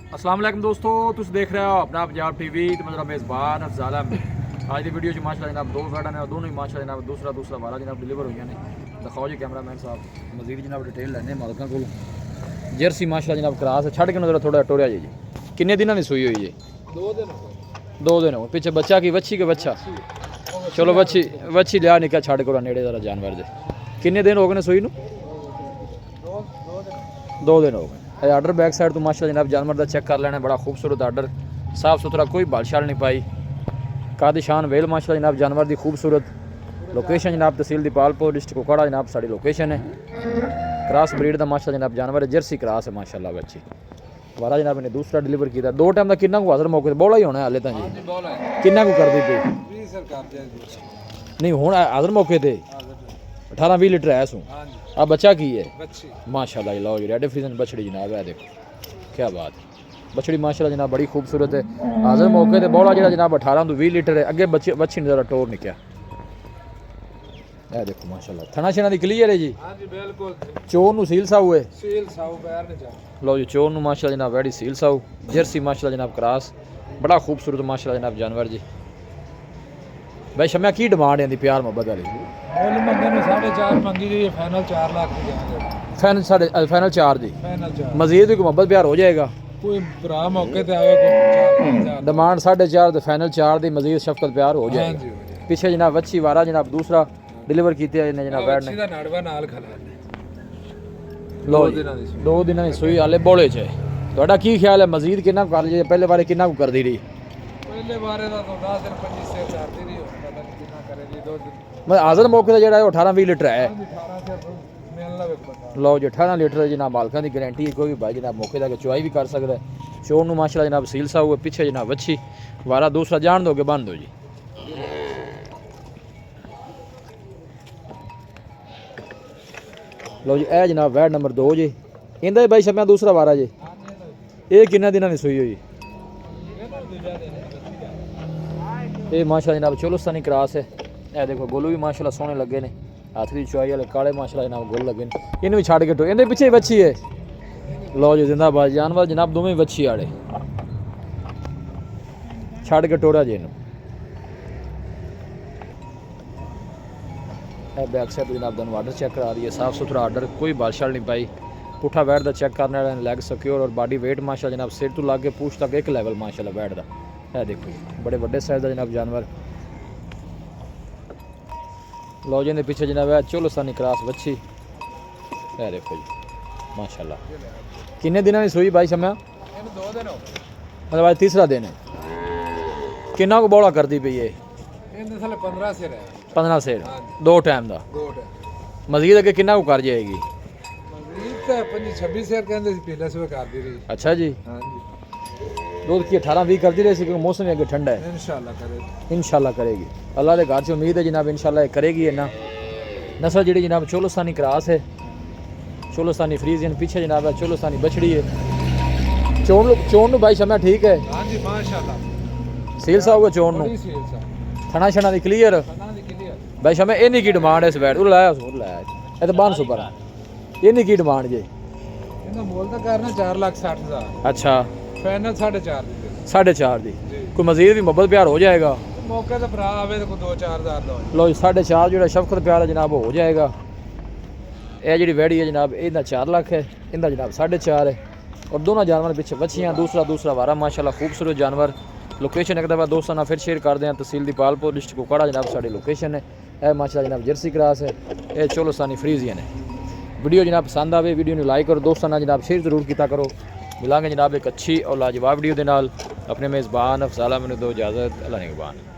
अस्सलाम वालेकुम दोस्तों, तुम देख रहे हो अपना पंजाब टीवी तो मेरा मेज़बान अफजाल अहमद। आज की वीडियो माशाल्लाह जनाब दो वैड़ा ने, दोनों ही माशाल्लाह जनाब दूसरा वाला जनाब डिलीवर हुई ने। दिखाओ जी कैमरा मैन साहब, मजीद जनाब डिटेल लैने मालकों को। जर्सी माशाल्लाह जनाब क्रास है, छड़ के नजर थोड़ा टोरिया जी। किन्ने दिनों की सुई हुई जी? 2 दिन हो। पीछे बच्चा की वच्छी के बच्चा? चलो वच्छी लिया निका छड़ को नेड़े जरा जानवर दे। किन्ने दिन हो गए सुई नूं? 2 दिन हो गए। आर्डर बैक साइड तो माशाल्लाह जनाब जानवर का चेक कर लेना, बड़ा खूबसूरत आर्डर, साफ सुथरा, कोई बालशाल नहीं पाई। कादी शान वेल माशाल्लाह जनाब जानवर की खूबसूरत। लोकेशन जनाब तहसील दीपालपुर, डिस्ट्रिक्ट कुपवाड़ा जनाब साड़ी लोकेशन है। क्रॉस ब्रीड का माशाल्लाह जनाब जानवर है, जर्सी क्रॉस है माशाल्लाह अच्छी। वारा जनाब ने दूसरा डिलीवर किया। 2 टाइम का किन्ना को हाजिर मौके बोला ही होना हाले तो जी? किन्ना को कर दी पी? नहीं हूँ हाजिर मौके थे 18-20 लीटर है सू। आ बच्चा की है माशाल्लाह। लो जी रेड फ्रीजन बछड़ी जनाब है, देखो क्या बात है। बछड़ी माशाल्लाह जनाब बड़ी खूबसूरत है। हाजिर मौके से बौला जो जनाब 18 तो 20 लीटर है। अगे बच्ची ने जरा टोर निकया है, देखो माशाल्लाह। थना छना दी क्लीयर है जी? बिल्कुल। चोर नू सील साऊ है? सील साऊ पैर ने जा। लो जी चोर नू माशाल्लाह जनाब वैडी सील साऊ। जर्सी माशाल्लाह जनाब क्रॉस, बड़ा खूबसूरत माशाल्लाह जनाब जानवर जी। भाई शम्या की डिमांड है प्यार मोहब्बत वाली? मुल मंगे ने 4.5 मंगी जी, फाइनल 4 लाख की देंगे। फाइनल 4.5 जी। फाइनल 4 मजीद भी कोई मोहब्बत प्यार हो जाएगा? कोई भरा मौके ते आवे को 4-5 डिमांड 4.5 तो फाइनल 4 दी, मजीद शफकत प्यार हो जाएगा। हां जी। पीछे जनाब वच्छी वारा जनाब दूसरा डिलीवर कीते ने जनाब बैठ ने। सीधा नाड़वा नाल खला ने। लो 2 दिन की सुई हाले बोले च। ਤੁਹਾਡਾ ਕੀ ਖਿਆਲ ਹੈ ਮਜ਼ੀਦ ਕਿੰਨਾ ਕਰ ਲਈ? ਪਹਿਲੇ ਬਾਰੇ ਕਿੰਨਾ ਕੁ ਕਰਦੀ ਰਹੀ? पहले बारे दा तो 10 दिन 25 से चाहती रही, पता नहीं कितना करेगी 2 दिन। ਮੈਂ ਹਾਜ਼ਰ ਮੌਕੇ ਦਾ ਜਿਹੜਾ 18-20 ਲੀਟਰ ਹੈ। 18 से मिलना वे पता। ਲਓ ਜੀ 18 ਲੀਟਰ ਜਨਾਬ ਮਾਲਕਾਂ ਦੀ ਗਾਰੰਟੀ ਹੈ, ਕੋਈ ਵੀ ਭਾਈ ਜਨਾਬ ਮੌਕੇ ਦਾ ਕੇ ਚੁਆਈ ਵੀ ਕਰ ਸਕਦਾ ਹੈ। ਚੋਰ ਨੂੰ ਮਾਸ਼ਾਅੱਲਾ ਜਨਾਬ ਸੀਲ ਸਾਊ ਹੈ, ਪਿੱਛੇ ਜਨਾਬ ਵੱਛੀ ਵਾਰਾ ਦੂਸਰਾ ਜਾਣ ਦੋਗੇ ਬੰਦ ਹੋ ਜੀ। ਲਓ ਜੀ ਇਹ ਜਨਾਬ ਵੈਡ ਨੰਬਰ 2 ਜੀ। ਇਹਦਾ ਭਾਈ ਸ਼ਮਿਆ ਦੂਸਰਾ ਵਾਰਾ ਜੀ। ਇਹ ਕਿੰਨਾ ਦਿਨਾਂ ਦੀ ਸੂਈ ਹੋਈ? ਇਹ ਮਾਸ਼ਾਅੱਲਾ ਜਨਾਬ ਚੋਲਸਤਾਨੀ ਕ੍ਰਾਸ ਹੈ। ਇਹ ਦੇਖੋ ਗੋਲੂ ਵੀ ਮਾਸ਼ਾਅੱਲਾ ਸੋਹਣੇ ਲੱਗੇ ਨੇ, ਹੱਥ ਦੀ ਚੁਆਈ ਵਾਲੇ ਕਾਲੇ ਮਾਸ਼ਾਅੱਲਾ ਜਨਾਬ ਗੋਲ ਲੱਗੇ ਨੇ। ਇਹਨੂੰ ਵੀ ਛੱਡ ਕੇ ਟੋ, ਇਹਦੇ ਪਿੱਛੇ ਵੱਛੀ ਹੈ। ਲਓ ਜੀ ਜ਼ਿੰਦਾਬਾਦ ਜਾਨਵਰ ਜਨਾਬ ਦੋਵੇਂ ਵੱਛੀ ਵਾਲੇ। ਛੱਡ ਕੇ ਟੋਰਾ ਜੀ ਇਹਨੂੰ। ਇਹ बैक साइड जनाब दोनों आर्डर चेक करा रही है, साफ सुथरा आर्डर, कोई बालशाल नहीं पाई। पुठा बैठ का चेक करने वाले लैग सिक्योर और बॉडी वेट माशाल्लाह जनाब सिर तो लागे पूछ तक एक लेवल माशाल्लाह बैठ का है। देखो बड़े बड़े साइज का जनाब जानवर। लो जी पीछे जनाब है चोलस्तानी क्रॉस बच्ची है, देखो जी माशाल्लाह। किन्ने दिनों की सुई भाई शम्या? 2 दिन हो मतलब आज तीसरा दिन है। किन्ना को बौला करती पई है? इनदे साले 15 से रहे 15 सेर 2 टाइम का। 2 टाइम मजीद अगे किन्ना को कर जाएगी? मजीद तो 25-26 से कहंदे सी पहले से कर दी रही। अच्छा जी। हां जी दूध की 18-20 करती रही, क्योंकि मौसम अगे ठंडा है। इंशाल्लाह करेगी। इंशाल्लाह करेगी, अल्लाह के घर से उम्मीद है जनाब इंशाल्लाह करेगी है ना। नस्ल जी जनाब चोलस्तानी क्रॉस है, चोलस्तानी फ्रीजियन, पीछे जनाब है चोलस्तानी बछड़ी है। चोन भाई शम्या ठीक है? हां जी माशाल्लाह। सील सा होगा चोन बड़ी सील सा थना छना दी क्लियर खाना दी क्लियर। भाई शम्या इन्हीं की डिमांड है इस बैठ लाया लाया ये तो 1200 पर इन्हीं की डिमांड जी। इनका मोल तो करना 4,60,000। अच्छा फाइनल 4.5 दी। 4.5 दी। कोई मजीद भी मोहब्बत प्यार हो जाएगा? मौके ते भरा आवे तो 2-4 हज़ार दो। लो 4.5 जो शफकत प्यार है जनाब हो जाएगा। यह जी वैड़ी है जनाब इनका 4 लाख है, इनका जनाब 4.5 है। और दोनों जानवर पीछे बच्चियाँ, दूसरा वारा माशाल्लाह खूबसूरत जानवर। लोकेशन एक दफ़ा दोस्तों ना फिर शेयर कर दें, तहसील दीपालपुर डिस्ट्रिक्ट कुपवाड़ा जनाब साड़ी लोकेशन है। यह माशाल्लाह जनाब जर्सी क्रॉस है, यह चोलस्तानी फ्रीजियन है। वीडियो जनाब पसंद आवे वीडियो को लाइक करो, दोस्तों ना जनाब शेयर जरूर किया करो। मिलांगे जनाब एक अच्छी और लाजवाब वीडियो के नाल। अपने मेज़बान अफजाल अहमद दो इजाज़त, अल्लाह निगहबान।